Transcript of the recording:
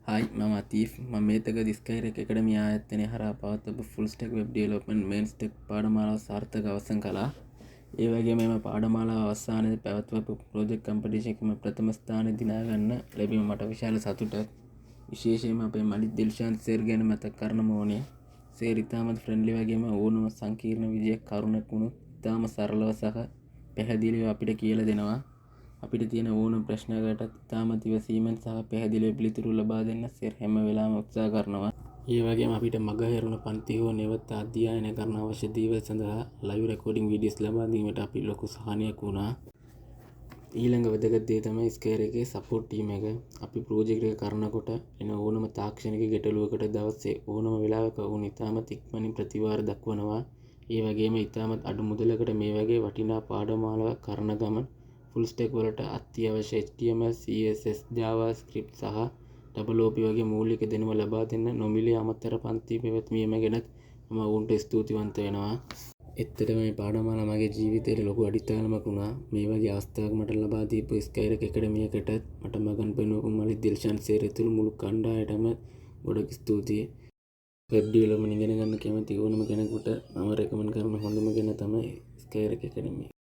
Hi, මම අතීෆ්. මම මේතකදී ස්කයිර් එකඩමි ආයතනය හරහා පවත්වපු ෆුල් ස්ටැක් වෙබ් ඩෙවලොප්මන්ට් මේන් ස්ටෙක් පාඩමාලාව සාර්ථකව අවසන් කළා. ඒ වගේම මේ පාඩමාලාව අවසානයේදී පැවැත්වපු ප්‍රොජෙක්ට් කම්පිටිෂන් එකේ මම ප්‍රථම ස්ථානය දිනා ගන්න ලැබීම මට විශාල සතුටක්. විශේෂයෙන්ම අපේ මලික් දිල්ෂාන්ත් සර් ගැන මතක් කරන්නම ඕනේ. සර් ඉතාමත් ෆ්‍රෙන්ඩ්ලි වගේම ඕනම සංකීර්ණ විදියක් කරුණක් වුණොත් ඉතාම සරලව සහ පැහැදිලිව අපිට කියලා දෙනවා. අපිට තියෙන ඕනම ප්‍රශ්නයකටත් ඉතාමත් ඉවසීමෙන් සහ පැහැදිලිව පිළිතුරු ලබා දෙන්න සර් හැම වෙලාවෙම උත්සාහ කරනවා. ඒ වගේම අපිට මගහැරුණ පන්ති හෝ නැවත අධ්‍යයනය කරන්න අවශ්‍ය දේවල් සඳහා ලයිව් රෙකෝඩින් වීඩියෝස් ලබා දීමට අපි ලොකු සහනයක් වුණා. ඊළඟ වැදගත් දේ තමයි ස්කයිර් එකේ සපෝට් ටීම් එක. අපි ප්‍රොජෙක්ට් එක කරනකොට එන ඕනම තාක්ෂණික ගැටලුවකට දවසේ ඕනම වෙලාවක වුණ ඉතාමත් ඉක්මනින් ප්‍රතිවාර දක්වනවා. ඒ වගේම ඉතාමත් අඩු මුදලකට මේ වගේ වටිනා පාඩමාලාවක් කරන ගමන් ෆුල් ස්ටැක් වලට අත්‍යවශ්‍ය HTML, CSS, JavaScript සහ OOP වගේ මූලික දැනුම ලබා දෙන්න නොමිලේ අමතර පන්ති පැවැත්වීම ගැනත් මම ඔවුන්ට ස්තුතිවන්ත වෙනවා. ඇත්තටම මේ පාඩමාලා මගේ ජීවිතේට ලොකු අඩිතාලමක් වුණා. මේ වගේ අවස්ථාවක් මට ලබා දීපු ස්කයිර් එකඩමි එකටත් මට මගන් පෙන්වපු මලික් දිල්ෂාන්ත් සර් ඇතුළු මුළු කණ්ඩායමටම ගොඩක් ස්තුතියි. වෙබ් ඩෙවලොප්මන්ට් ඉගෙන ගන්න කැමති ඕනම කෙනෙකුට මම රෙකමන්ඩ් කරන හොඳම කෙනා තමයි ස්කයිර් එකඩමි.